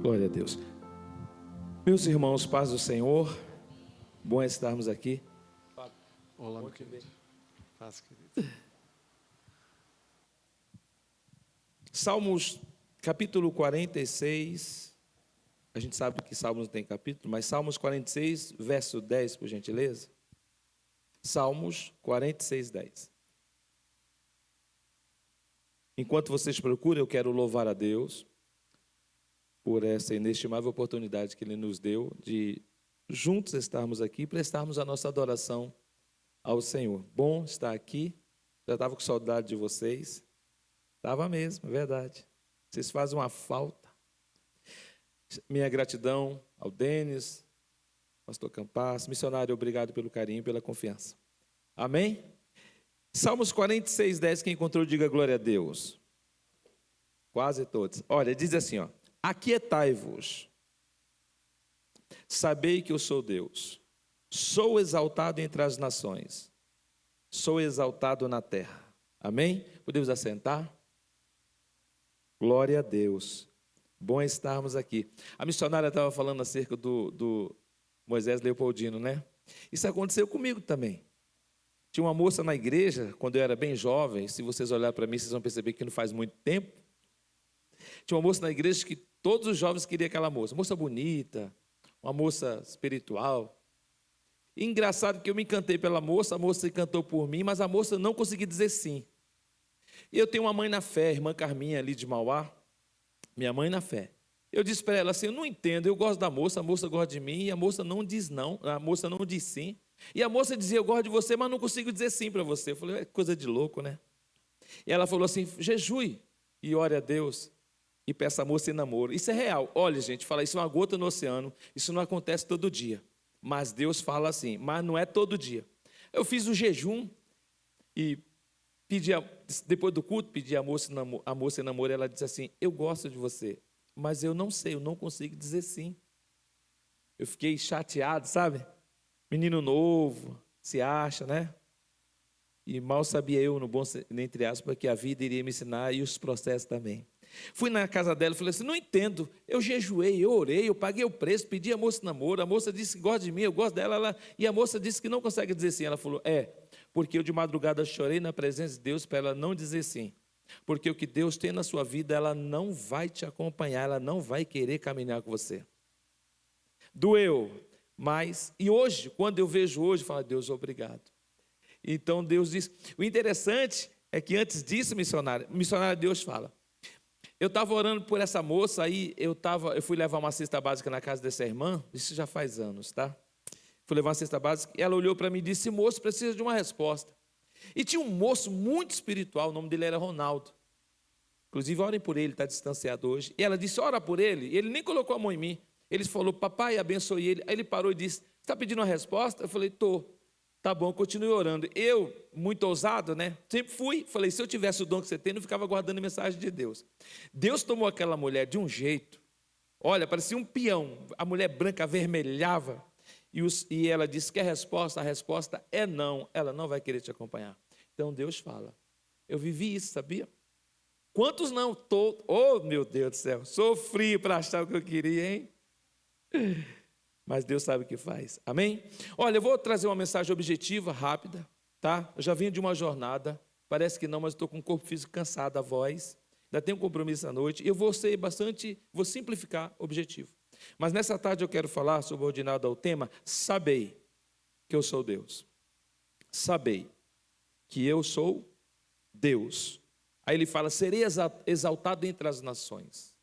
Glória a Deus. Meus irmãos, paz do Senhor, bom é estarmos aqui. Olá, meu querido. Paz, querido. Salmos, capítulo 46. A gente sabe que Salmos não tem capítulo, mas Salmos 46, verso 10, por gentileza. Salmos 46, 10. Enquanto vocês procuram, eu quero louvar a Deus por essa inestimável oportunidade que Ele nos deu de juntos estarmos aqui e prestarmos a nossa adoração ao Senhor. Bom estar aqui, já estava com saudade de vocês. Estava mesmo, é verdade. Vocês fazem uma falta. Minha gratidão ao Denis, pastor Campas, missionário, obrigado pelo carinho e pela confiança. Amém? Salmos 46, 10, quem encontrou, diga glória a Deus. Quase todos. Olha, diz assim, ó. Aquietai-vos, sabei que eu sou Deus, sou exaltado entre as nações, sou exaltado na terra. Amém? Podemos assentar? Glória a Deus, bom estarmos aqui. A missionária estava falando acerca do Moisés Leopoldino, né? Isso aconteceu comigo também. Tinha uma moça na igreja, quando eu era bem jovem, se vocês olharem para mim, vocês vão perceber que não faz muito tempo. Tinha uma moça na igreja que todos os jovens queriam aquela moça bonita, uma moça espiritual. E engraçado que eu me encantei pela moça, a moça se encantou por mim, mas a moça não conseguia dizer sim. E eu tenho uma mãe na fé, irmã Carminha ali de Mauá, minha mãe na fé. Eu disse para ela assim, eu não entendo, eu gosto da moça, a moça gosta de mim, e a moça não diz não, a moça não diz sim. E a moça dizia, eu gosto de você, mas não consigo dizer sim para você. Eu falei, é coisa de louco, né? E ela falou assim, jejue e ore a Deus e peça a moça em namoro. Isso é real. Olha, gente, fala, isso é uma gota no oceano, isso não acontece todo dia. Mas Deus fala assim, mas não é todo dia. Eu fiz o jejum e depois do culto, pedi a moça em namoro, ela disse assim, eu gosto de você, mas eu não sei, eu não consigo dizer sim. Eu fiquei chateado, sabe? Menino novo, se acha, né? E mal sabia eu, no bom, entre aspas, que a vida iria me ensinar e os processos também. Fui na casa dela e falei assim, não entendo, eu jejuei, eu orei, eu paguei o preço, pedi a moça namoro, a moça disse que gosta de mim, eu gosto dela, e a moça disse que não consegue dizer sim. Ela falou, porque eu de madrugada chorei na presença de Deus para ela não dizer sim. Porque o que Deus tem na sua vida, ela não vai te acompanhar, ela não vai querer caminhar com você. Doeu, mas, e hoje, quando eu vejo hoje, eu falo, Deus, obrigado. Então Deus diz, o interessante é que antes disso, missionário Deus fala, eu estava orando por essa moça, aí eu fui levar uma cesta básica na casa dessa irmã, isso já faz anos, tá? Fui levar uma cesta básica, e ela olhou para mim e disse, moço, precisa de uma resposta. E tinha um moço muito espiritual, o nome dele era Ronaldo. Inclusive, orem por ele, está distanciado hoje. E ela disse, ora por ele, e ele nem colocou a mão em mim. Ele falou, papai, abençoe ele. Aí ele parou e disse, você está pedindo uma resposta? Eu falei, estou. Tá bom, continue orando. Eu, muito ousado, né? Sempre fui. Falei, se eu tivesse o dom que você tem, não ficava guardando a mensagem de Deus. Deus tomou aquela mulher de um jeito. Olha, parecia um peão. A mulher branca avermelhava. E ela disse que a resposta é não. Ela não vai querer te acompanhar. Então Deus fala. Eu vivi isso, sabia? Quantos não? Oh, meu Deus do céu. Sofri para achar o que eu queria, hein? Mas Deus sabe o que faz, amém? Olha, eu vou trazer uma mensagem objetiva, rápida, tá? Eu já vim de uma jornada, parece que não, mas estou com o corpo físico cansado, a voz, ainda tenho um compromisso à noite, e eu vou simplificar objetivo. Mas nessa tarde eu quero falar, subordinado ao tema, sabei que eu sou Deus. Sabei que eu sou Deus. Aí ele fala, serei exaltado entre as nações.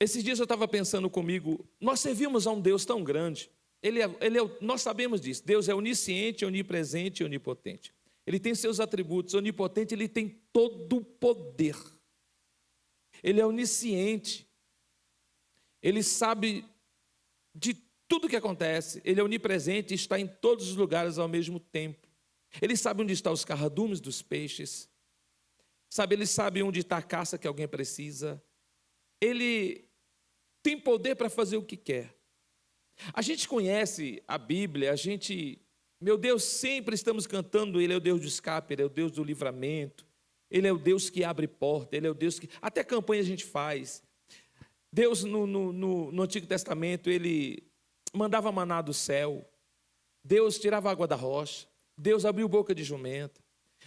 Esses dias eu estava pensando comigo, nós servimos a um Deus tão grande, nós sabemos disso, Deus é onisciente, onipresente e onipotente. Ele tem seus atributos, onipotente, ele tem todo o poder. Ele é onisciente, ele sabe de tudo que acontece, ele é onipresente e está em todos os lugares ao mesmo tempo. Ele sabe onde estão os carradumes dos peixes, ele sabe onde está a caça que alguém precisa. Ele tem poder para fazer o que quer. A gente conhece a Bíblia, meu Deus, sempre estamos cantando, Ele é o Deus do escape, Ele é o Deus do livramento, Ele é o Deus que abre porta, Ele é o Deus que... Até campanha a gente faz. Deus, no Antigo Testamento, Ele mandava maná do céu. Deus tirava água da rocha. Deus abriu boca de jumenta.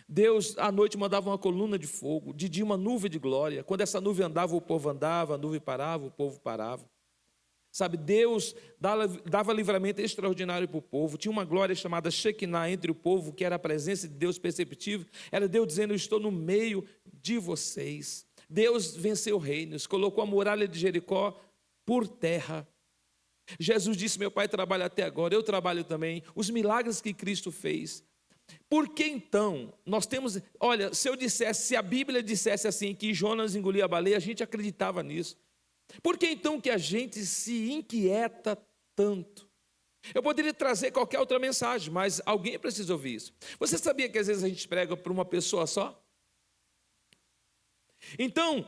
Deus, à noite, mandava uma coluna de fogo. De dia, uma nuvem de glória. Quando essa nuvem andava, o povo andava. A nuvem parava, o povo parava. Sabe, Deus dava livramento extraordinário para o povo. Tinha uma glória chamada Shekinah entre o povo, que era a presença de Deus perceptível. Era Deus dizendo: eu estou no meio de vocês. Deus venceu reinos, colocou a muralha de Jericó por terra. Jesus disse: meu Pai trabalha até agora, eu trabalho também. Os milagres que Cristo fez. Por que então nós temos... Olha, se a Bíblia dissesse assim, que Jonas engolia a baleia, a gente acreditava nisso. Por que então que a gente se inquieta tanto? Eu poderia trazer qualquer outra mensagem, mas alguém precisa ouvir isso. Você sabia que às vezes a gente prega para uma pessoa só? Então,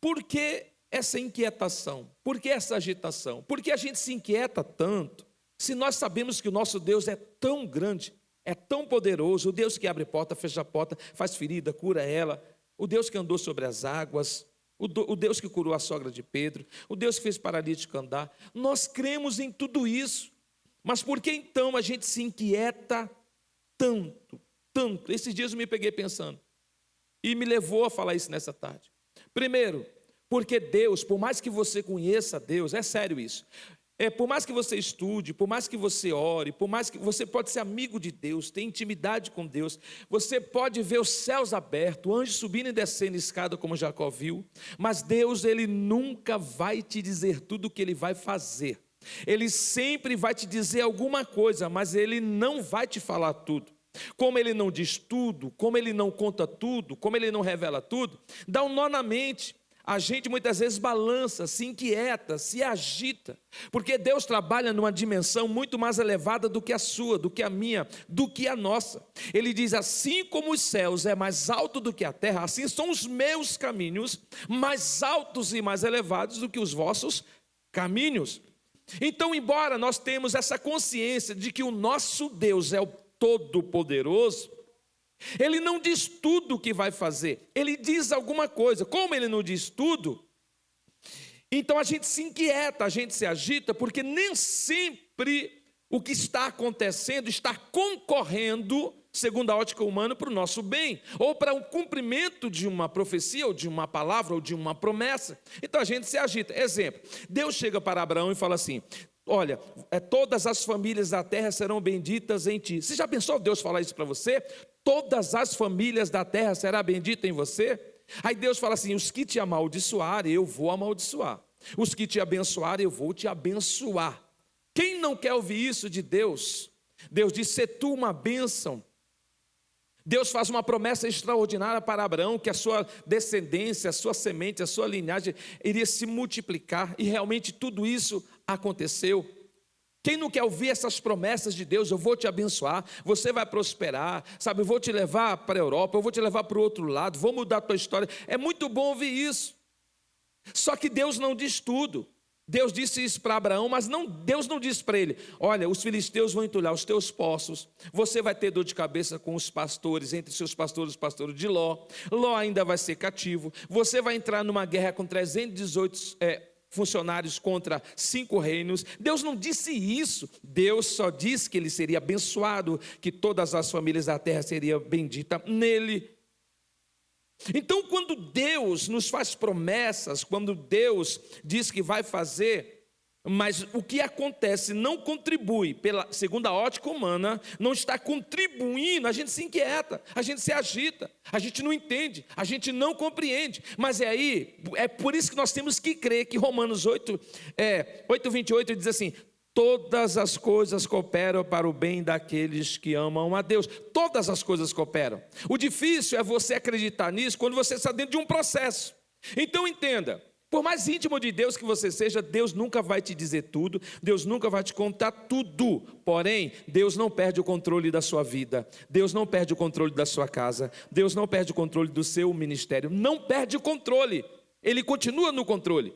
por que essa inquietação? Por que essa agitação? Por que a gente se inquieta tanto, se nós sabemos que o nosso Deus é tão grande, é tão poderoso, o Deus que abre porta, fecha a porta, faz ferida, cura ela, o Deus que andou sobre as águas, o Deus que curou a sogra de Pedro, o Deus que fez paralítico andar. Nós cremos em tudo isso, mas por que então a gente se inquieta tanto, tanto? Esses dias eu me peguei pensando, e me levou a falar isso nessa tarde. Primeiro, porque Deus, por mais que você conheça Deus, é sério isso, por mais que você estude, por mais que você ore, por mais que você pode ser amigo de Deus, ter intimidade com Deus, você pode ver os céus abertos, anjos subindo e descendo escada como Jacó viu, mas Deus, Ele nunca vai te dizer tudo o que Ele vai fazer. Ele sempre vai te dizer alguma coisa, mas Ele não vai te falar tudo. Como Ele não diz tudo, como Ele não conta tudo, como Ele não revela tudo, dá um nó na mente. A gente muitas vezes balança, se inquieta, se agita, porque Deus trabalha numa dimensão muito mais elevada do que a sua, do que a minha, do que a nossa. Ele diz: assim como os céus é mais alto do que a terra, assim são os meus caminhos mais altos e mais elevados do que os vossos caminhos. Então, embora nós tenhamos essa consciência de que o nosso Deus é o Todo-Poderoso, Ele não diz tudo o que vai fazer, Ele diz alguma coisa. Como Ele não diz tudo, então a gente se inquieta, a gente se agita, porque nem sempre o que está acontecendo está concorrendo, segundo a ótica humana, para o nosso bem, ou para o cumprimento de uma profecia, ou de uma palavra, ou de uma promessa. Então a gente se agita. Exemplo, Deus chega para Abraão e fala assim: olha, todas as famílias da terra serão benditas em ti. Você já pensou Deus falar isso para você? Todas as famílias da terra serão benditas em você? Aí Deus fala assim: os que te amaldiçoarem, eu vou amaldiçoar. Os que te abençoarem, eu vou te abençoar. Quem não quer ouvir isso de Deus? Deus diz: se tu uma bênção. Deus faz uma promessa extraordinária para Abraão, que a sua descendência, a sua semente, a sua linhagem iria se multiplicar, e realmente tudo isso aconteceu. Quem não quer ouvir essas promessas de Deus? Eu vou te abençoar, você vai prosperar, sabe, eu vou te levar para a Europa, eu vou te levar para o outro lado, vou mudar a tua história. É muito bom ouvir isso. Só que Deus não diz tudo. Deus disse isso para Abraão, mas Deus não disse para ele: olha, os filisteus vão entulhar os teus poços, você vai ter dor de cabeça com os pastores, entre seus pastores, os pastores de Ló ainda vai ser cativo, você vai entrar numa guerra com 318 funcionários contra 5 reinos. Deus não disse isso. Deus só disse que ele seria abençoado, que todas as famílias da terra seriam benditas nele. Então, quando Deus nos faz promessas, quando Deus diz que vai fazer, mas o que acontece não contribui, segundo a ótica humana, não está contribuindo, a gente se inquieta, a gente se agita, a gente não entende, a gente não compreende. Mas é por isso que nós temos que crer que Romanos 8:28 diz assim: todas as coisas cooperam para o bem daqueles que amam a Deus. Todas as coisas cooperam. O difícil é você acreditar nisso quando você está dentro de um processo. Então entenda, por mais íntimo de Deus que você seja, Deus nunca vai te dizer tudo, Deus nunca vai te contar tudo. Porém, Deus não perde o controle da sua vida, Deus não perde o controle da sua casa, Deus não perde o controle do seu ministério, não perde o controle, Ele continua no controle.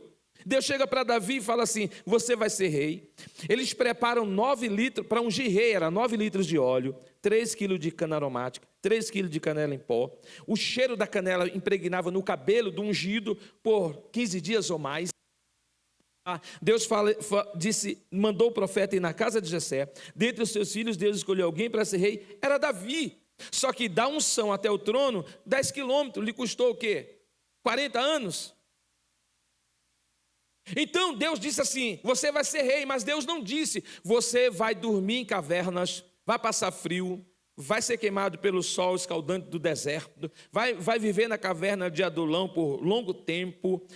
Deus chega para Davi e fala assim: você vai ser rei. Eles preparam 9 litros, para ungir rei era 9 litros de óleo, 3 quilos de cana aromática, 3 quilos de canela em pó. O cheiro da canela impregnava no cabelo do ungido por 15 dias ou mais. Deus mandou o profeta ir na casa de Jessé. Dentre os seus filhos, Deus escolheu alguém para ser rei. Era Davi. Só que da unção até o trono, 10 quilômetros, lhe custou o quê? 40 anos? Então Deus disse assim: você vai ser rei, mas Deus não disse: você vai dormir em cavernas, vai passar frio, vai ser queimado pelo sol escaldante do deserto, vai viver na caverna de Adulão por longo tempo.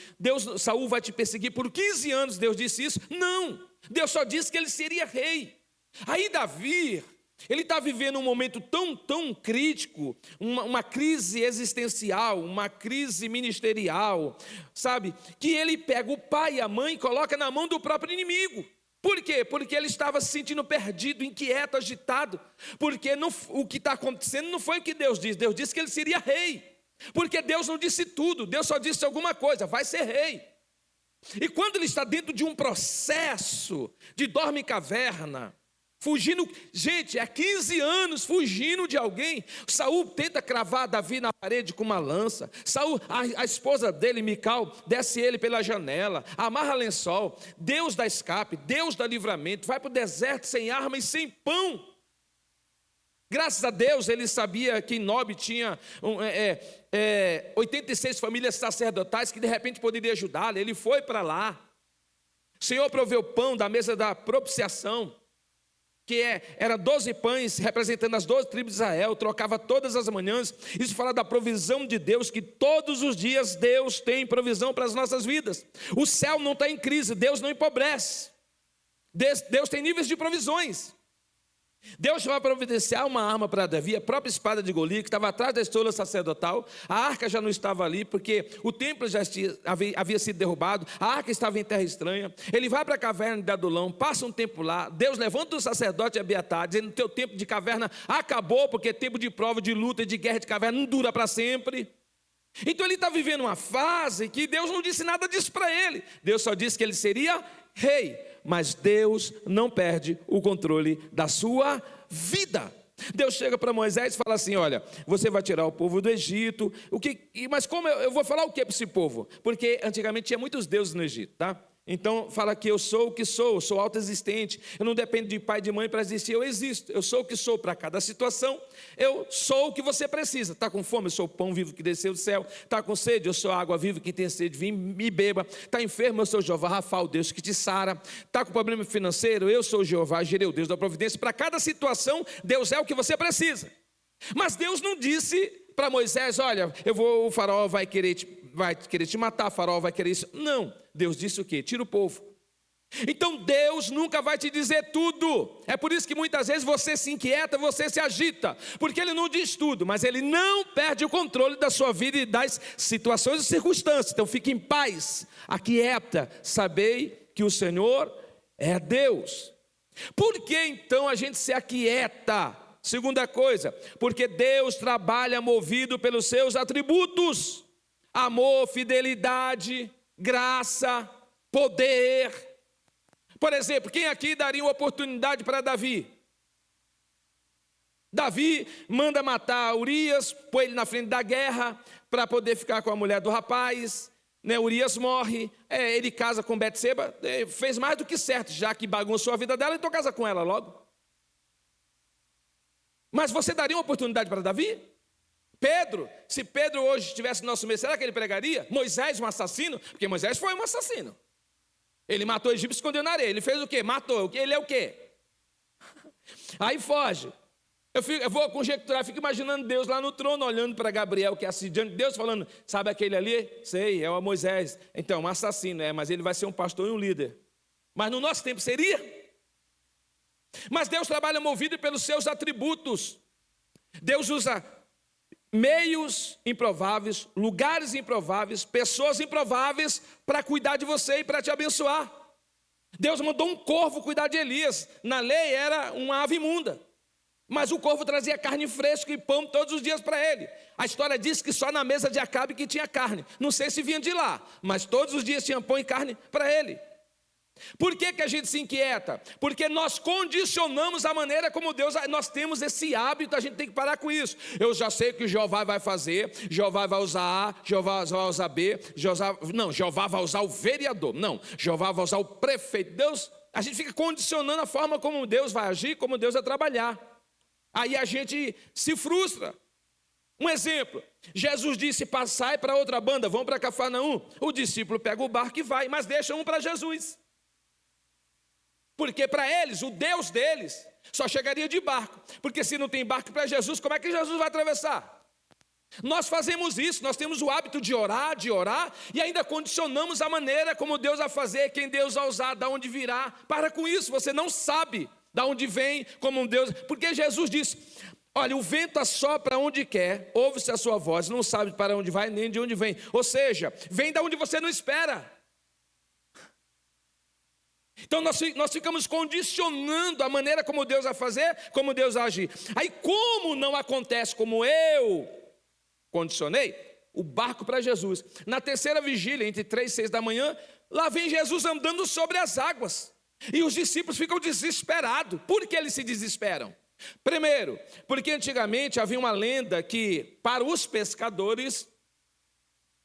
Saul vai te perseguir por 15 anos. Deus disse isso? Não, Deus só disse que ele seria rei. Aí Davi, ele está vivendo um momento tão crítico, uma crise existencial, uma crise ministerial, sabe? Que ele pega o pai e a mãe e coloca na mão do próprio inimigo. Por quê? Porque ele estava se sentindo perdido, inquieto, agitado. Porque o que está acontecendo não foi o que Deus disse. Deus disse que ele seria rei. Porque Deus não disse tudo, Deus só disse alguma coisa: vai ser rei. E quando ele está dentro de um processo de dorme-caverna, fugindo, gente, há 15 anos fugindo de alguém. Saul tenta cravar Davi na parede com uma lança. Saul, a esposa dele, Mical, desce ele pela janela, amarra lençol. Deus dá escape, Deus dá livramento. Vai para o deserto sem arma e sem pão. Graças a Deus ele sabia que em Nob tinha 86 famílias sacerdotais que de repente poderiam ajudá-lo. Ele foi para lá. O Senhor proveu pão da mesa da propiciação, que era 12 pães representando as 12 tribos de Israel, trocava todas as manhãs. Isso fala da provisão de Deus, que todos os dias Deus tem provisão para as nossas vidas. O céu não está em crise, Deus não empobrece. Deus tem níveis de provisões. Deus vai providenciar uma arma para Davi, a própria espada de Golias, que estava atrás da estola sacerdotal. A arca já não estava ali, porque o templo já havia sido derrubado. A arca estava em terra estranha. Ele vai para a caverna de Adulão, passa um tempo lá. Deus levanta o sacerdote Abiatar, dizendo: teu tempo de caverna acabou, porque tempo de prova, de luta e de guerra de caverna não dura para sempre. Então ele está vivendo uma fase que Deus não disse nada disso para ele. Deus só disse que ele seria rei. Mas Deus não perde o controle da sua vida. Deus chega para Moisés e fala assim: olha, você vai tirar o povo do Egito. Mas como eu vou falar o que para esse povo? Porque antigamente tinha muitos deuses no Egito, tá? Então fala que eu sou o que sou autoexistente. Eu não dependo de pai e de mãe para existir, eu existo. Eu sou o que sou para cada situação. Eu sou o que você precisa. Está com fome? Eu sou o pão vivo que desceu do céu. Está com sede? Eu sou a água viva que tem sede, vem e beba. Está enfermo? Eu sou Jeová Rafa, o Deus que te sara. Está com problema financeiro? Eu sou Jeová Jireh, o Deus da providência. Para cada situação, Deus é o que você precisa. Mas Deus não disse para Moisés: olha, o faraó vai querer te matar, o faraó vai querer isso. Não, Deus disse o quê? Tira o povo. Então Deus nunca vai te dizer tudo. É por isso que muitas vezes você se inquieta, você se agita, porque Ele não diz tudo, mas Ele não perde o controle da sua vida e das situações e circunstâncias. Então fique em paz, aquieta, sabei que o Senhor é Deus. Por que então a gente se aquieta? Segunda coisa, porque Deus trabalha movido pelos seus atributos: amor, fidelidade, graça, poder. Por exemplo, quem aqui daria uma oportunidade para Davi? Davi manda matar Urias, põe ele na frente da guerra para poder ficar com a mulher do rapaz. Urias morre, ele casa com Betseba, fez mais do que certo, já que bagunçou a vida dela, então casa com ela logo. Mas você daria uma oportunidade para Davi? Pedro, se Pedro hoje estivesse no nosso meio, será que ele pregaria? Moisés, um assassino? Porque Moisés foi um assassino. Ele matou o egípcio e escondeu na areia. Ele fez o quê? Matou. Ele é o quê? Aí foge. Eu vou conjecturar, fico imaginando Deus lá no trono, olhando para Gabriel, que é assim, diante de Deus, falando: sabe aquele ali? Sei, é o Moisés. Então, um assassino, mas ele vai ser um pastor e um líder. Mas no nosso tempo seria? Mas Deus trabalha movido pelos seus atributos. Deus usa meios improváveis, lugares improváveis, pessoas improváveis para cuidar de você e para te abençoar. Deus mandou um corvo cuidar de Elias. Na lei era uma ave imunda, mas o corvo trazia carne fresca e pão todos os dias para ele. A história diz que só na mesa de Acabe que tinha carne. Não sei se vinha de lá, mas todos os dias tinha pão e carne para ele. Por que que a gente se inquieta? Porque nós condicionamos a maneira como Deus, nós temos esse hábito, a gente tem que parar com isso. Eu já sei que Jeová vai fazer, Jeová vai usar A, Jeová vai usar B, Jeová vai usar o vereador, não, Jeová vai usar o prefeito. Deus, a gente fica condicionando a forma como Deus vai agir, como Deus vai trabalhar. Aí a gente se frustra. Um exemplo, Jesus disse, passai para outra banda, vão para Cafarnaum. O discípulo pega o barco e vai, mas deixa um para Jesus. Porque para eles, o Deus deles, só chegaria de barco. Porque se não tem barco para Jesus, como é que Jesus vai atravessar? Nós fazemos isso, nós temos o hábito de orar, e ainda condicionamos a maneira como Deus vai fazer, quem Deus vai usar, de onde virá. Para com isso, você não sabe de onde vem, como Deus... Porque Jesus disse... Olha, o vento assopra onde quer, ouve-se a sua voz, não sabe para onde vai, nem de onde vem. Ou seja, vem de onde você não espera. Então nós ficamos condicionando a maneira como Deus vai fazer, como Deus vai agir. Aí como não acontece como eu condicionei, o barco para Jesus. Na terceira vigília, entre 3 e 6 da manhã, lá vem Jesus andando sobre as águas. E os discípulos ficam desesperados. Por que eles se desesperam? Primeiro, porque antigamente havia uma lenda que para os pescadores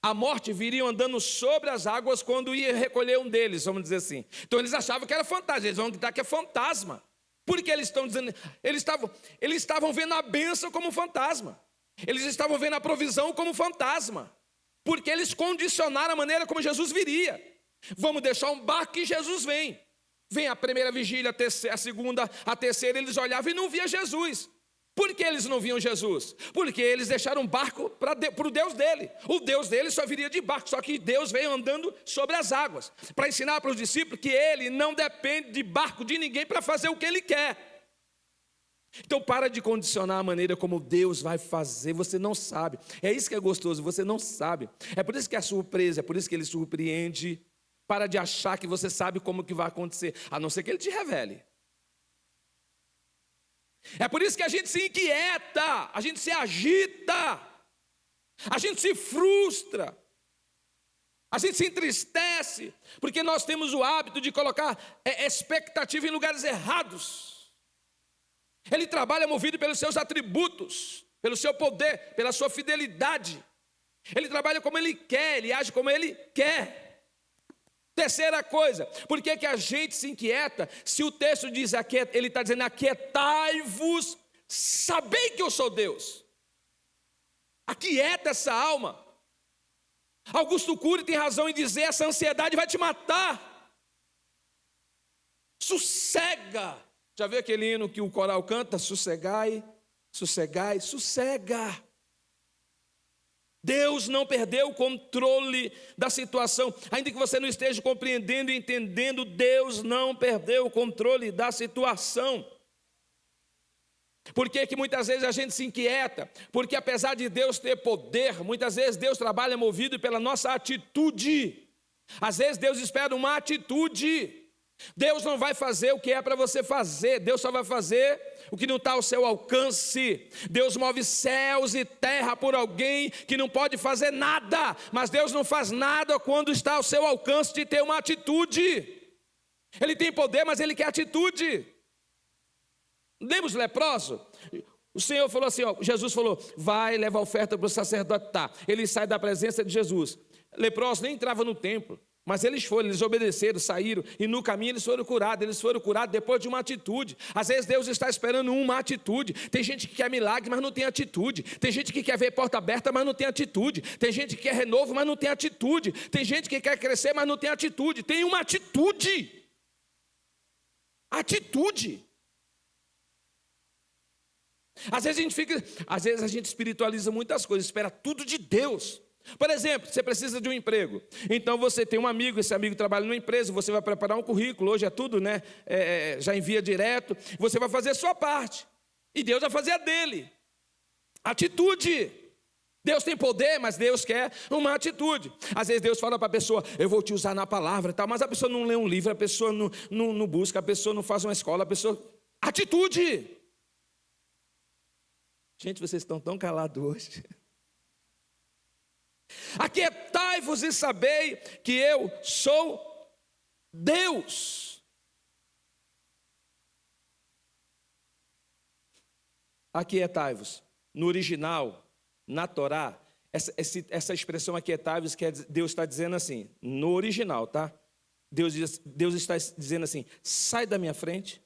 a morte viria andando sobre as águas quando ia recolher um deles, vamos dizer assim. Então eles achavam que era fantasma, eles vão gritar que é fantasma. Por que eles estão dizendo? Eles estavam vendo a bênção como fantasma. Eles estavam vendo a provisão como fantasma. Porque eles condicionaram a maneira como Jesus viria. Vamos deixar um barco e Jesus vem. Vem a primeira vigília, a segunda, a terceira, eles olhavam e não via Jesus. Por que eles não viam Jesus? Porque eles deixaram um barco para o Deus dele. O Deus dele só viria de barco, só que Deus veio andando sobre as águas. Para ensinar para os discípulos que ele não depende de barco de ninguém para fazer o que ele quer. Então para de condicionar a maneira como Deus vai fazer, você não sabe. É isso que é gostoso, você não sabe. É por isso que é surpresa, é por isso que ele surpreende. Para de achar que você sabe como que vai acontecer, a não ser que ele te revele. É por isso que a gente se inquieta, a gente se agita, a gente se frustra, a gente se entristece, porque nós temos o hábito de colocar expectativa em lugares errados. Ele trabalha movido pelos seus atributos, pelo seu poder, pela sua fidelidade. Ele trabalha como ele quer, ele age como ele quer. Terceira coisa, por que que a gente se inquieta? Se o texto diz, ele está dizendo, aquietai-vos, sabei que eu sou Deus. Aquieta essa alma. Augusto Cury tem razão em dizer, essa ansiedade vai te matar. Sossega. Já viu aquele hino que o coral canta? Sossegai, sossegai, sossega. Deus não perdeu o controle da situação, ainda que você não esteja compreendendo e entendendo, Deus não perdeu o controle da situação. Por que que muitas vezes a gente se inquieta? Porque apesar de Deus ter poder, muitas vezes Deus trabalha movido pela nossa atitude. Às vezes Deus espera uma atitude. Deus não vai fazer o que é para você fazer, Deus só vai fazer o que não está ao seu alcance. Deus move céus e terra por alguém que não pode fazer nada, mas Deus não faz nada quando está ao seu alcance de ter uma atitude. Ele tem poder, mas ele quer atitude. Lembra os leprosos? O Senhor falou assim, Jesus falou, vai, leva a oferta para o sacerdote. Tá. Ele sai da presença de Jesus. Leprosos nem entravam no templo. Mas eles obedeceram, saíram, e no caminho eles foram curados depois de uma atitude. Às vezes Deus está esperando uma atitude. Tem gente que quer milagre, mas não tem atitude. Tem gente que quer ver porta aberta, mas não tem atitude. Tem gente que quer renovo, mas não tem atitude. Tem gente que quer crescer, mas não tem atitude. Tem uma atitude. Atitude. Às vezes a gente espiritualiza muitas coisas, espera tudo de Deus. Por exemplo, você precisa de um emprego. Então você tem um amigo, esse amigo trabalha numa empresa, você vai preparar um currículo, hoje é tudo, né? Já envia direto, você vai fazer a sua parte. E Deus vai fazer a dele. Atitude. Deus tem poder, mas Deus quer uma atitude. Às vezes Deus fala para a pessoa, eu vou te usar na palavra, tal, mas a pessoa não lê um livro, a pessoa não busca, a pessoa não faz uma escola, a pessoa... Atitude. Gente, vocês estão tão calados hoje. Aquietai-vos e sabei que eu sou Deus. Aquietai-vos. No original, na Torá, essa expressão aquietai-vos, Deus está dizendo assim, no original, tá? Deus está dizendo assim, sai da minha frente,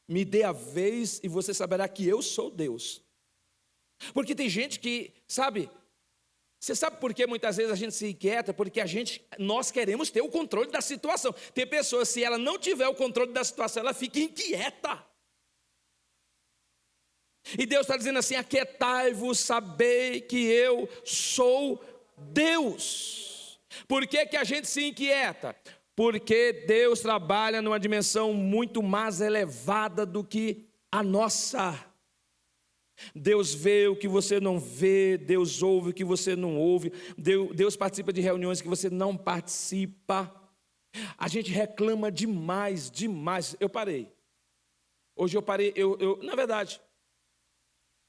me dê a vez e você saberá que eu sou Deus. Porque tem gente que, sabe, você sabe por que muitas vezes a gente se inquieta? Porque nós queremos ter o controle da situação. Tem pessoas, se ela não tiver o controle da situação, ela fica inquieta. E Deus está dizendo assim, aquietai-vos, sabei que eu sou Deus. Por que que a gente se inquieta? Porque Deus trabalha numa dimensão muito mais elevada do que a nossa. Deus vê o que você não vê, Deus ouve o que você não ouve, Deus participa de reuniões que você não participa. A gente reclama demais, demais. Eu parei. Hoje eu parei, na verdade,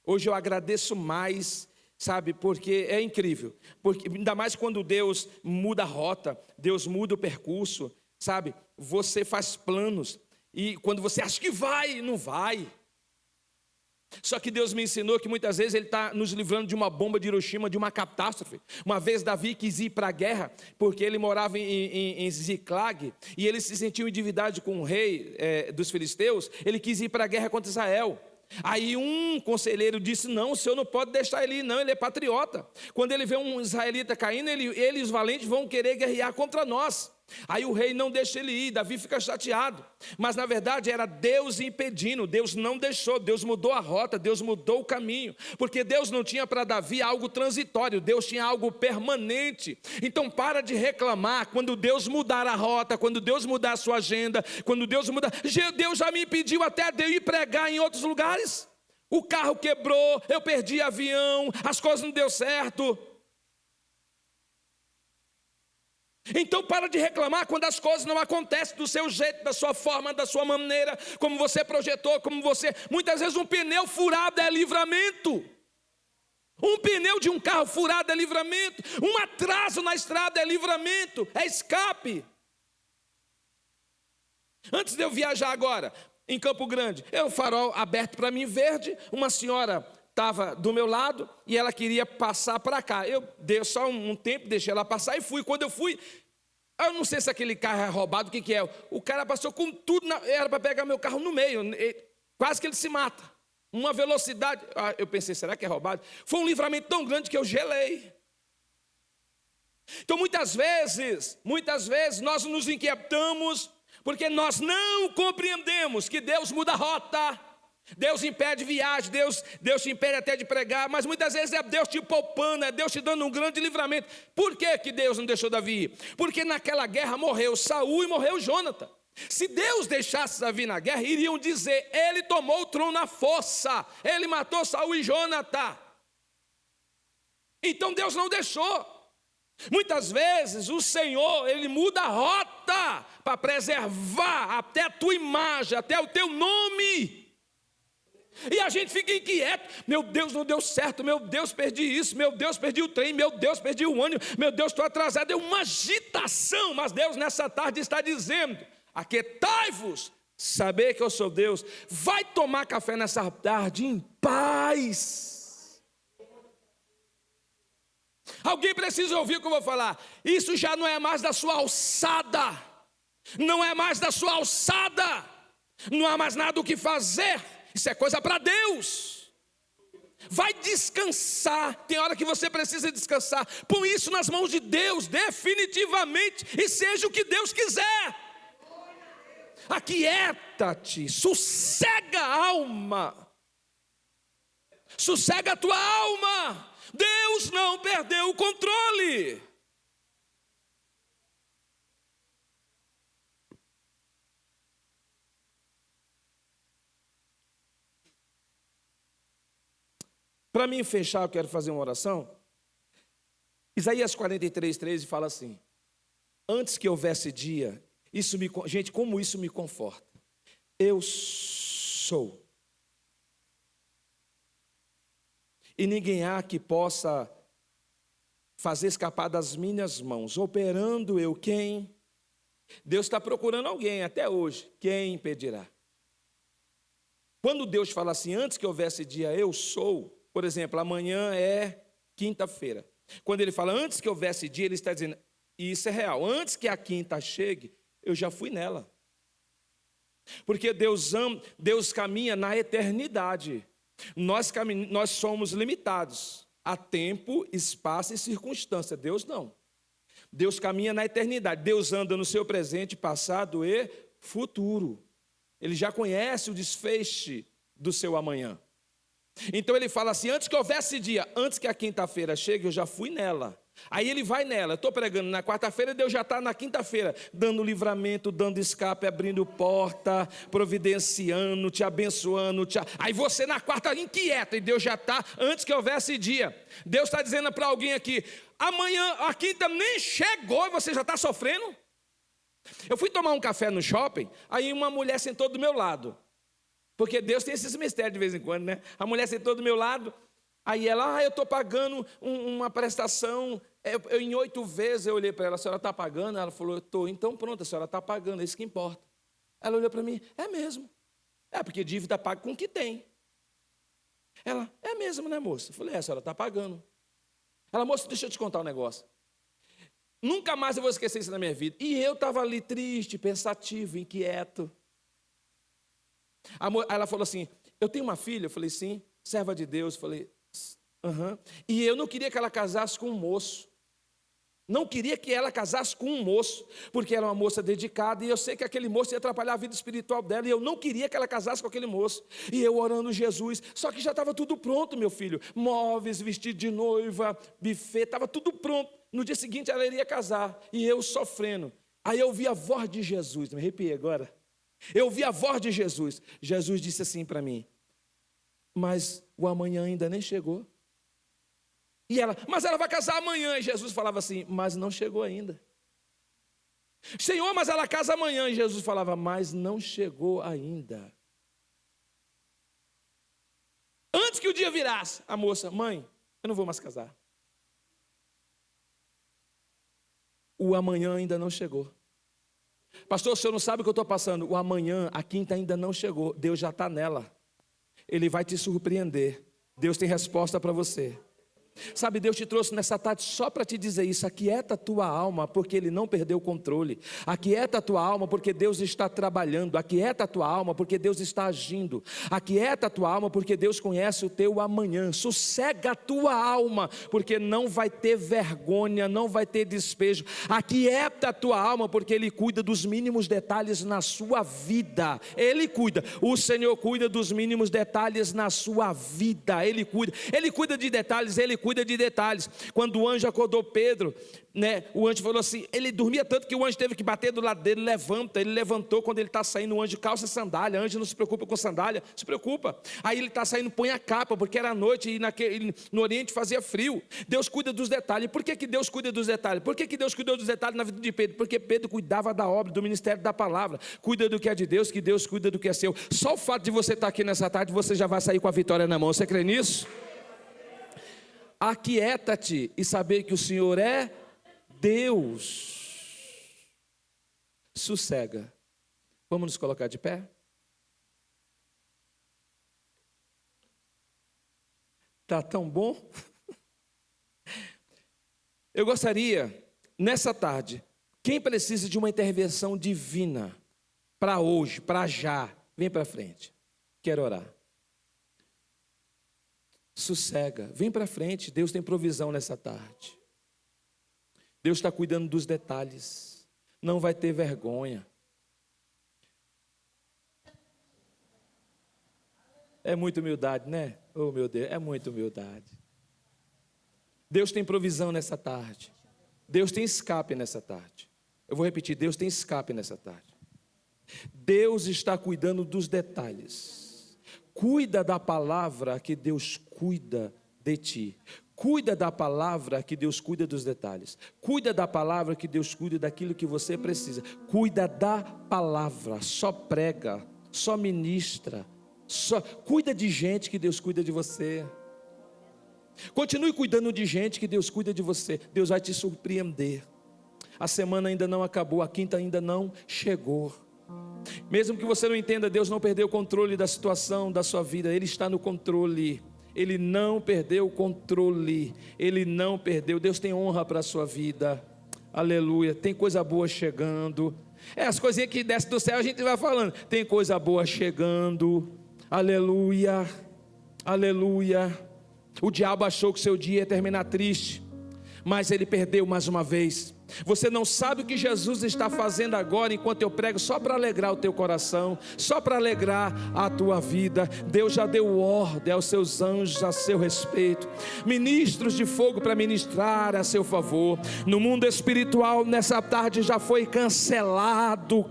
hoje eu agradeço mais, sabe, porque é incrível. Porque, ainda mais quando Deus muda a rota, Deus muda o percurso, sabe? Você faz planos e quando você acha que vai, não vai. Só que Deus me ensinou que muitas vezes Ele está nos livrando de uma bomba de Hiroshima, de uma catástrofe. Uma vez Davi quis ir para a guerra, porque ele morava em Ziclag, e ele se sentiu endividado com o rei dos filisteus, ele quis ir para a guerra contra Israel. Aí um conselheiro disse, não, o senhor não pode deixar ele ir, não, ele é patriota. Quando ele vê um israelita caindo, ele e os valentes vão querer guerrear contra nós. Aí o rei não deixa ele ir, Davi fica chateado. Mas na verdade era Deus impedindo, Deus não deixou, Deus mudou a rota, Deus mudou o caminho. Porque Deus não tinha para Davi algo transitório, Deus tinha algo permanente. Então para de reclamar quando Deus mudar a rota, quando Deus mudar a sua agenda, quando Deus mudar... Deus já me impediu até de eu ir pregar em outros lugares. O carro quebrou, eu perdi avião, as coisas não deu certo. Então para de reclamar quando as coisas não acontecem do seu jeito, da sua forma, da sua maneira, como você projetou, como você... Muitas vezes um pneu furado é livramento. Um pneu de um carro furado é livramento. Um atraso na estrada é livramento, é escape. Antes de eu viajar agora, em Campo Grande, o farol aberto para mim verde, uma senhora estava do meu lado e ela queria passar para cá. Eu dei só um tempo, deixei ela passar e fui. Quando eu fui, eu não sei se aquele carro é roubado, o que é. O cara passou com tudo, era para pegar meu carro no meio, quase que ele se mata. Uma velocidade, eu pensei, será que é roubado? Foi um livramento tão grande que eu gelei. Então muitas vezes nós nos inquietamos, porque nós não compreendemos que Deus muda a rota. Deus impede viagem, Deus te impede até de pregar, mas muitas vezes é Deus te poupando, é Deus te dando um grande livramento. Por que Deus não deixou Davi ir? Porque naquela guerra morreu Saul e morreu Jonatã. Se Deus deixasse Davi na guerra, iriam dizer, ele tomou o trono na força, ele matou Saul e Jonatã. Então Deus não deixou. Muitas vezes o Senhor, Ele muda a rota para preservar até a tua imagem, até o teu nome. E a gente fica inquieto, meu Deus, não deu certo, meu Deus, perdi isso, meu Deus, perdi o trem, meu Deus, perdi o ônibus, meu Deus, estou atrasado. É uma agitação, mas Deus nessa tarde está dizendo, aquietai-vos, saber que eu sou Deus. Vai tomar café nessa tarde em paz. Alguém precisa ouvir o que eu vou falar. Isso já não é mais da sua alçada, não é mais da sua alçada, não há mais nada o que fazer. Isso é coisa para Deus. Vai descansar. Tem hora que você precisa descansar. Põe isso nas mãos de Deus, definitivamente, e seja o que Deus quiser. Aquieta-te, sossega a alma. Sossega a tua alma. Deus não perdeu o controle. Para mim fechar, eu quero fazer uma oração. Isaías 43:13 fala assim: antes que houvesse dia, gente, como isso me conforta. Eu sou. E ninguém há que possa fazer escapar das minhas mãos. Operando eu quem? Deus está procurando alguém até hoje. Quem impedirá? Quando Deus fala assim, antes que houvesse dia, eu sou. Por exemplo, amanhã é quinta-feira. Quando ele fala antes que houvesse dia, ele está dizendo, e isso é real, antes que a quinta chegue, eu já fui nela. Porque Deus caminha na eternidade. Nós somos limitados a tempo, espaço e circunstância. Deus não. Deus caminha na eternidade. Deus anda no seu presente, passado e futuro. Ele já conhece o desfecho do seu amanhã. Então ele fala assim, antes que houvesse dia, antes que a quinta-feira chegue, eu já fui nela. Aí ele vai nela, eu estou pregando na quarta-feira, Deus já está na quinta-feira, dando livramento, dando escape, abrindo porta, providenciando, te abençoando. Aí você na quarta inquieta, e Deus já está, antes que houvesse dia. Deus está dizendo para alguém aqui, amanhã a quinta nem chegou e você já está sofrendo? Eu fui tomar um café no shopping, aí uma mulher sentou do meu lado. Porque Deus tem esses mistérios de vez em quando, né? A mulher sentou do meu lado, aí ela, eu estou pagando uma prestação, em 8 vezes. Eu olhei para ela, a senhora está pagando? Ela falou, estou. Então pronto, a senhora está pagando, é isso que importa. Ela olhou para mim, é mesmo. Porque dívida paga com o que tem. Ela, é mesmo, né, moça? Eu falei, a senhora está pagando. Ela, moça, deixa eu te contar um negócio. Nunca mais eu vou esquecer isso na minha vida. E eu estava ali triste, pensativo, inquieto. Ela falou assim, eu tenho uma filha? Eu falei, sim. Serva de Deus? Eu falei, aham. E eu não queria que ela casasse com um moço. Não queria que ela casasse com um moço, porque era uma moça dedicada, e eu sei que aquele moço ia atrapalhar a vida espiritual dela, e eu não queria que ela casasse com aquele moço. E eu orando Jesus, só que já estava tudo pronto, meu filho. Móveis, vestido de noiva, buffet, estava tudo pronto. No dia seguinte ela iria casar, e eu sofrendo. Aí eu vi a voz de Jesus, me arrepiei agora. Eu vi a voz de Jesus. Jesus disse assim para mim, mas o amanhã ainda nem chegou. E ela, mas ela vai casar amanhã. E Jesus falava assim, mas não chegou ainda. Senhor, mas ela casa amanhã. E Jesus falava, mas não chegou ainda. Antes que o dia virasse, a moça, mãe, eu não vou mais casar. O amanhã ainda não chegou. Pastor, o senhor não sabe o que eu estou passando. O amanhã, a quinta ainda não chegou. Deus já está nela. Ele vai te surpreender. Deus tem resposta para você. Sabe, Deus te trouxe nessa tarde só para te dizer isso. Aquieta a tua alma, porque Ele não perdeu o controle. Aquieta a tua alma, porque Deus está trabalhando. Aquieta a tua alma, porque Deus está agindo. Aquieta a tua alma, porque Deus conhece o teu amanhã. Sossega a tua alma, porque não vai ter vergonha, não vai ter despejo. Aquieta a tua alma, porque Ele cuida dos mínimos detalhes na sua vida. Ele cuida. O Senhor cuida dos mínimos detalhes na sua vida. Ele cuida de detalhes, Ele cuida de detalhes. Quando o anjo acordou Pedro, né, o anjo falou assim, ele dormia tanto que o anjo teve que bater do lado dele, levanta. Ele levantou, quando ele está saindo, o anjo calça sandália. O anjo não se preocupa com sandália, se preocupa. Aí ele está saindo, põe a capa, porque era noite e no Oriente fazia frio. Deus cuida dos detalhes. Por que Deus cuida dos detalhes? Por que Deus cuidou dos detalhes na vida de Pedro? Porque Pedro cuidava da obra, do ministério da palavra. Cuida do que é de Deus, que Deus cuida do que é seu. Só o fato de você estar aqui nessa tarde, você já vai sair com a vitória na mão. Você crê nisso? Aquieta-te e saber que o Senhor é Deus. Sossega. Vamos nos colocar de pé? Tá tão bom? Eu gostaria, nessa tarde, quem precisa de uma intervenção divina, para hoje, para já, vem para frente. Quero orar. Sossega, vem para frente, Deus tem provisão nessa tarde. Deus está cuidando dos detalhes, não vai ter vergonha. É muita humildade, né? Oh meu Deus, é muita humildade. Deus tem provisão nessa tarde. Deus tem escape nessa tarde. Eu vou repetir, Deus tem escape nessa tarde. Deus está cuidando dos detalhes. Cuida da palavra que Deus cuida de ti. Cuida da palavra que Deus cuida dos detalhes. Cuida da palavra que Deus cuida daquilo que você precisa. Cuida da palavra. Só prega, só ministra. Cuida de gente que Deus cuida de você. Continue cuidando de gente, que Deus cuida de você. Deus vai te surpreender. A semana ainda não acabou, a quinta ainda não chegou. Mesmo que você não entenda, Deus não perdeu o controle da situação da sua vida. Ele está no controle. Ele não perdeu o controle. Ele não perdeu. Deus tem honra para a sua vida. Aleluia. Tem coisa boa chegando. As coisinhas que descem do céu a gente vai falando. Tem coisa boa chegando. Aleluia. Aleluia. O diabo achou que seu dia ia terminar triste, mas ele perdeu mais uma vez. Você não sabe o que Jesus está fazendo agora enquanto eu prego, só para alegrar o teu coração, só para alegrar a tua vida. Deus já deu ordem aos seus anjos a seu respeito, ministros de fogo para ministrar a seu favor. No mundo espiritual, nessa tarde já foi cancelado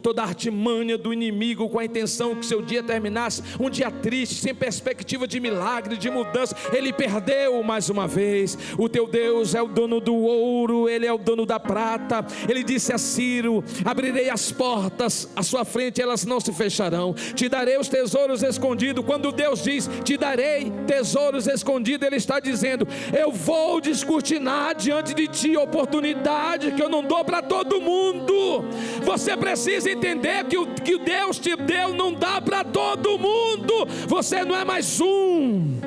toda a artimanha do inimigo com a intenção que seu dia terminasse um dia triste, sem perspectiva de milagre, de mudança. Ele perdeu mais uma vez. O teu Deus é o dono do ouro, Ele é o dono da prata. Ele disse a Ciro: abrirei as portas à sua frente, elas não se fecharão. Te darei os tesouros escondidos. Quando Deus diz te darei tesouros escondidos, Ele está dizendo: eu vou descortinar diante de ti oportunidade que eu não dou para todo mundo. Você precisa entender que o que Deus te deu não dá para todo mundo. Você não é mais um.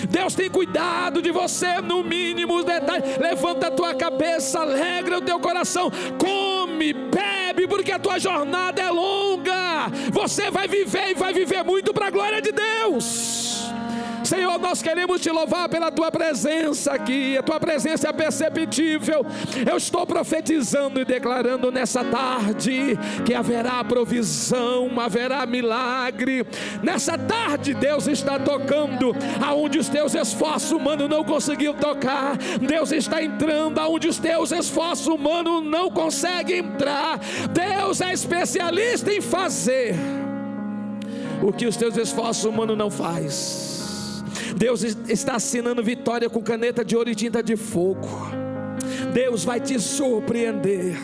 Deus tem cuidado de você no mínimo detalhe. Levanta a tua cabeça, alegra o teu coração, come, bebe, porque a tua jornada é longa. Você vai viver e vai viver muito para a glória de Deus. Senhor, nós queremos te louvar pela tua presença aqui. A tua presença é perceptível. Eu estou profetizando e declarando nessa tarde que haverá provisão, haverá milagre. Nessa tarde Deus está tocando aonde os teus esforços humanos não conseguiu tocar. Deus está entrando aonde os teus esforços humanos não conseguem entrar. Deus é especialista em fazer o que os teus esforços humanos não faz. Deus está assinando vitória com caneta de ouro e tinta de fogo. Deus vai te surpreender.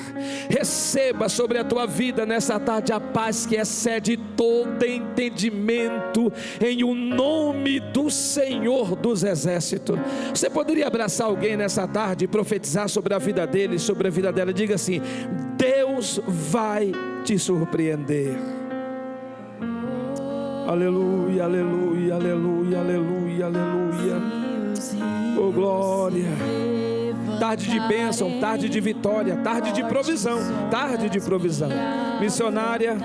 Receba sobre a tua vida nessa tarde a paz que excede todo entendimento, em o nome do Senhor dos Exércitos. Você poderia abraçar alguém nessa tarde e profetizar sobre a vida dele, sobre a vida dela? Diga assim: Deus vai te surpreender. Aleluia, aleluia, aleluia, aleluia, aleluia. Oh glória. Tarde de bênção, tarde de vitória, tarde de provisão, tarde de provisão. Missionária.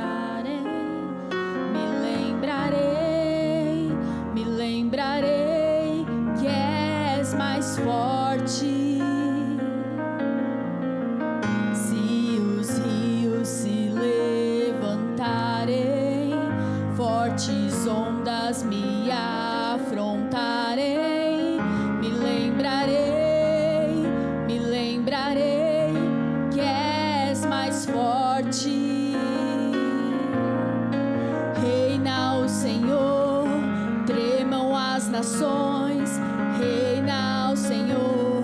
Me lembrarei que és mais forte. Se os rios se levantarem, fortes ondas me afrontarem, me lembrarei que és mais forte. Reina o Senhor, tremam as nações, reina o Senhor,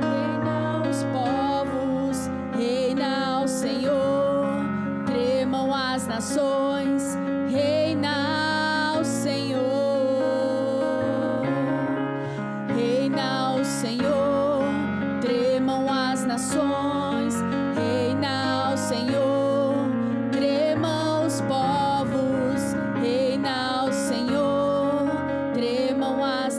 reina os povos, reina o Senhor, tremam as nações, reina o Senhor, reina o Senhor, tremam as nações, reina o Senhor, tremam os povos, reina o Senhor, tremam as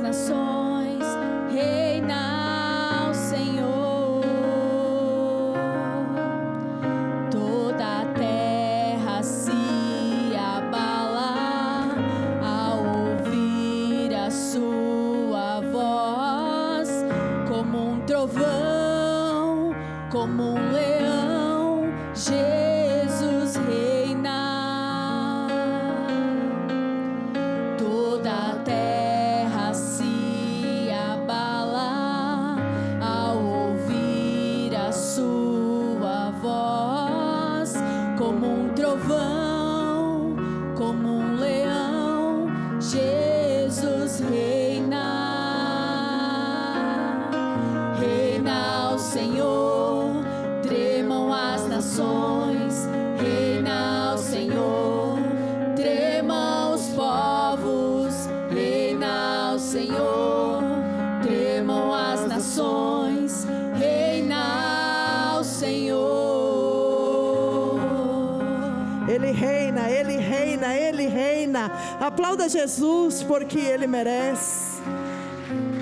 reina. Aplauda Jesus, porque Ele merece.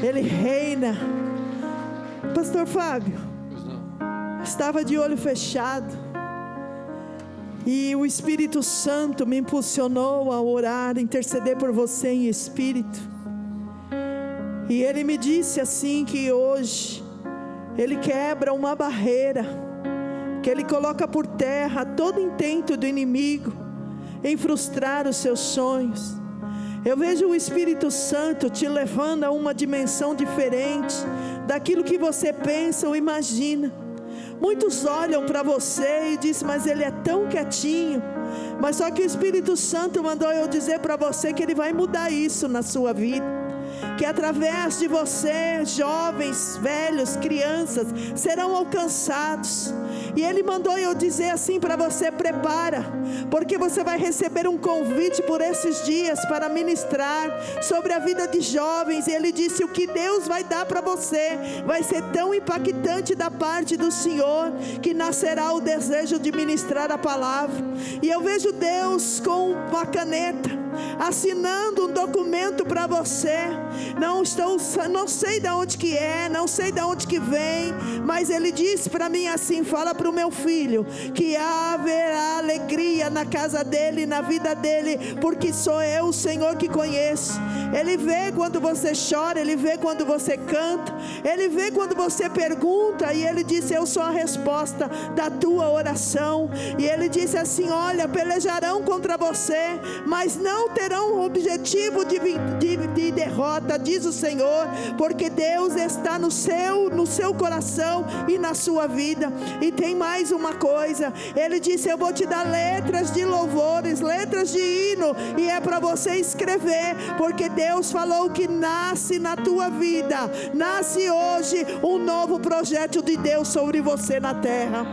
Ele reina. Pastor Fábio, Pois não. estava de olho fechado, e o Espírito Santo me impulsionou a orar, interceder por você em espírito. E Ele me disse assim, que hoje Ele quebra uma barreira, que Ele coloca por terra todo intento do inimigo em frustrar os seus sonhos. Eu vejo o Espírito Santo te levando a uma dimensão diferente daquilo que você pensa ou imagina. Muitos olham para você e dizem, mas ele é tão quietinho. Mas só que o Espírito Santo mandou eu dizer para você que Ele vai mudar isso na sua vida. Que através de você, jovens, velhos, crianças, serão alcançados. E Ele mandou eu dizer assim para você, prepara, porque você vai receber um convite por esses dias para ministrar sobre a vida de jovens. E Ele disse, o que Deus vai dar para você vai ser tão impactante da parte do Senhor, que nascerá o desejo de ministrar a palavra. E eu vejo Deus com uma caneta, assinando um documento para você. Não sei de onde que é, não sei de onde que vem, mas Ele disse para mim assim, fala para o meu filho, que haverá alegria na casa dele, na vida dele, porque sou eu o Senhor que conheço. Ele vê quando você chora, Ele vê quando você canta, Ele vê quando você pergunta, e Ele disse, eu sou a resposta da tua oração. E Ele disse assim, olha, pelejarão contra você, mas não terão o objetivo de derrota, diz o Senhor, porque Deus está no seu coração e na sua vida. E tem mais uma coisa, Ele disse, eu vou te dar letras de louvores, letras de hino, e é para você escrever, porque Deus falou que nasce na tua vida, nasce hoje um novo projeto de Deus sobre você na terra.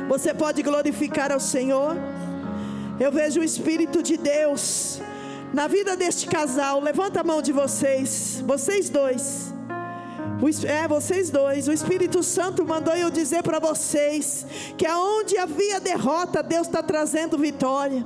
Você pode glorificar ao Senhor. Eu vejo o Espírito de Deus na vida deste casal. Levanta a mão de vocês, vocês dois. Vocês dois. O Espírito Santo mandou eu dizer para vocês que aonde havia derrota, Deus está trazendo vitória.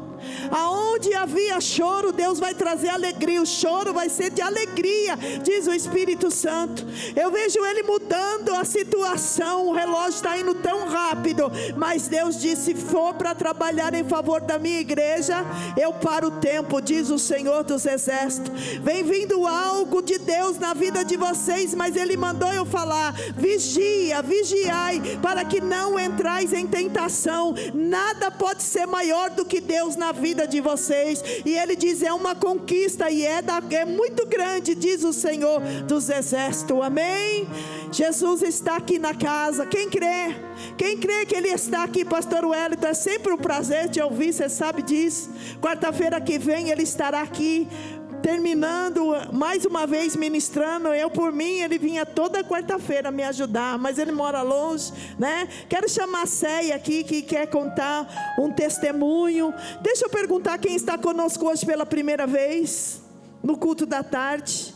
Aonde havia choro, Deus vai trazer alegria. O choro vai ser de alegria, diz o Espírito Santo. Eu vejo Ele mudando a situação. O relógio está indo tão rápido, mas Deus disse, se for para trabalhar em favor da minha igreja, eu paro o tempo, diz o Senhor dos Exércitos. Vem vindo algo de Deus na vida de vocês, mas Ele mandou eu falar, vigiai, para que não entrais em tentação. Nada pode ser maior do que Deus na vida de vocês. E Ele diz, é uma conquista, e é muito grande, diz o Senhor dos Exércitos. Amém? Jesus está aqui na casa. Quem crê? Quem crê que Ele está aqui? Pastor Wellington, é sempre um prazer te ouvir, você sabe disso. Quarta-feira que vem Ele estará aqui, terminando mais uma vez ministrando. Eu, por mim, ele vinha toda quarta-feira me ajudar, mas ele mora longe, né? Quero chamar a Céia aqui, que quer contar um testemunho. Deixa eu perguntar quem está conosco hoje pela primeira vez no culto da tarde.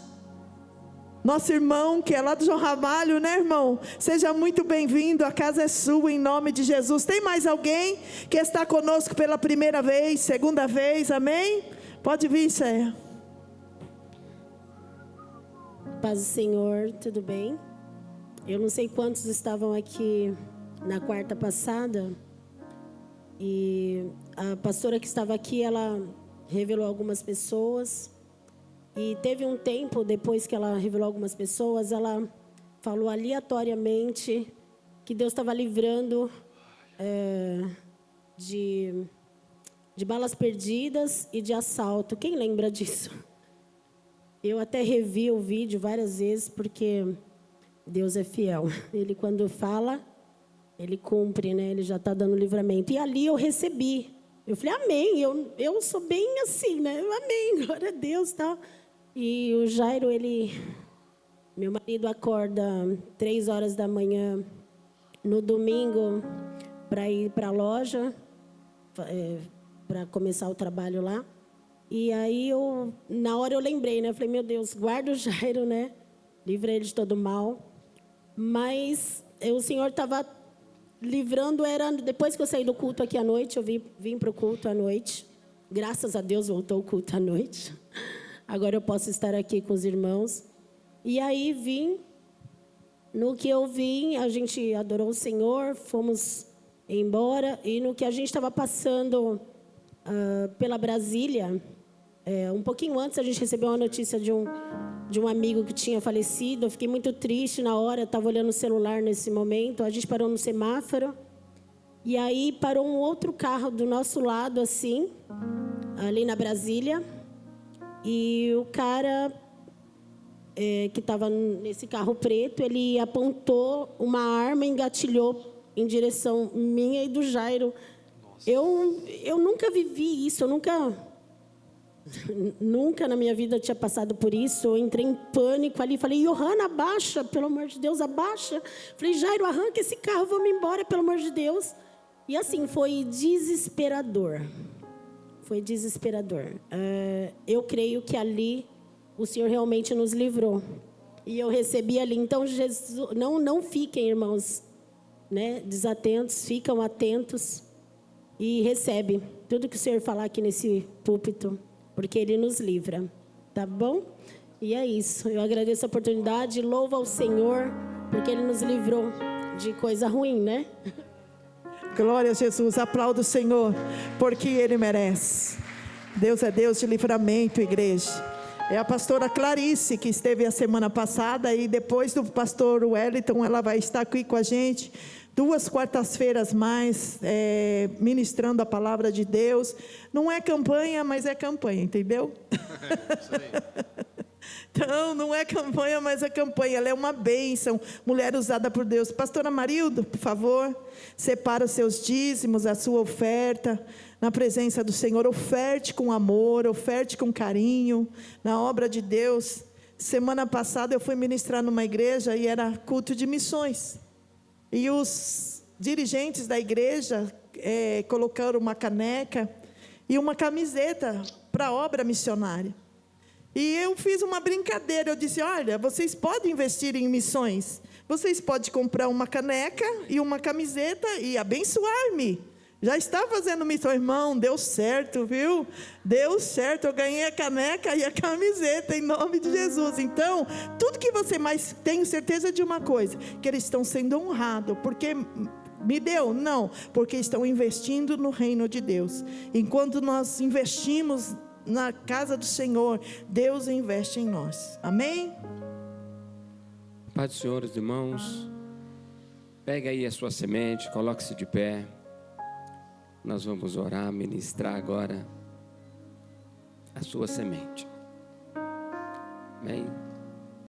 Nosso irmão, que é lá do João Ramalho, né, irmão? Seja muito bem-vindo, a casa é sua, em nome de Jesus. Tem mais alguém que está conosco pela primeira vez, segunda vez, amém? Pode vir, Céia. Paz do Senhor, tudo bem? Eu não sei quantos estavam aqui na quarta passada, e a pastora que estava aqui, ela revelou algumas pessoas, e teve um tempo depois que ela revelou algumas pessoas, ela falou aleatoriamente que Deus estava livrando de balas perdidas e de assalto. Quem lembra disso? Eu até revi o vídeo várias vezes, porque Deus é fiel. Ele, quando fala, Ele cumpre, né? Ele já está dando livramento. E ali eu recebi. Eu falei, amém. Eu sou bem assim, né? Amém, glória a Deus, tal. E o Jairo, meu marido acorda 3 horas da manhã no domingo para ir para a loja, para começar o trabalho lá. E aí, na hora eu lembrei, né? Eu falei, meu Deus, guarda o Jairo, né? Livra ele de todo mal. Mas o Senhor estava livrando, depois que eu saí do culto aqui à noite, eu vim para o culto à noite. Graças a Deus voltou o culto à noite. Agora eu posso estar aqui com os irmãos. E aí vim. No que eu vim, a gente adorou o Senhor, fomos embora. E no que a gente estava passando pela Brasília, um pouquinho antes a gente recebeu uma notícia de um amigo que tinha falecido. Eu fiquei muito triste na hora, estava olhando o celular nesse momento. A gente parou no semáforo. E aí parou um outro carro do nosso lado, assim, ali na Brasília. E o cara que estava nesse carro preto, ele apontou uma arma e engatilhou em direção minha e do Jairo. Eu nunca vivi isso, eu nunca na minha vida tinha passado por isso. Eu entrei em pânico ali, falei, Johanna, abaixa, pelo amor de Deus, abaixa. Falei, Jairo, arranca esse carro, vamos embora, pelo amor de Deus. E assim, foi desesperador. Foi desesperador. Eu creio que ali o Senhor realmente nos livrou. E eu recebi ali. Então, Jesus, não fiquem, irmãos, né, desatentos, ficam atentos e recebe tudo que o Senhor falar aqui nesse púlpito, porque Ele nos livra. Tá bom? E é isso. Eu agradeço a oportunidade, louvo ao Senhor, porque Ele nos livrou de coisa ruim, né? Glória a Jesus, aplauda o Senhor, porque Ele merece. Deus é Deus de livramento, igreja. É a pastora Clarice, que esteve a semana passada, e depois do pastor Wellington, ela vai estar aqui com a gente, 2 quartas-feiras mais, ministrando a palavra de Deus. Não é campanha, mas é campanha, entendeu? Isso aí. Então, não é campanha, mas é campanha. Ela é uma bênção, mulher usada por Deus. Pastora Marildo, por favor, separa os seus dízimos, a sua oferta, na presença do Senhor. Oferte com amor, oferte com carinho, na obra de Deus. Semana passada eu fui ministrar numa igreja e era culto de missões. E os dirigentes da igreja colocaram uma caneca e uma camiseta para a obra missionária. E eu fiz uma brincadeira, eu disse, olha, vocês podem investir em missões, vocês podem comprar uma caneca e uma camiseta e abençoar-me. Já está fazendo missão, irmão, deu certo, viu? Deu certo, eu ganhei a caneca e a camiseta, em nome de Jesus. Então, tudo que você mais, tenho certeza de uma coisa, que eles estão sendo honrados, porque me deu? Não, porque estão investindo no reino de Deus. Enquanto nós investimos na casa do Senhor, Deus investe em nós. Amém? Pai do Senhor, os irmãos, pega aí a sua semente, coloque-se de pé. Nós vamos orar, ministrar agora a sua semente. Amém?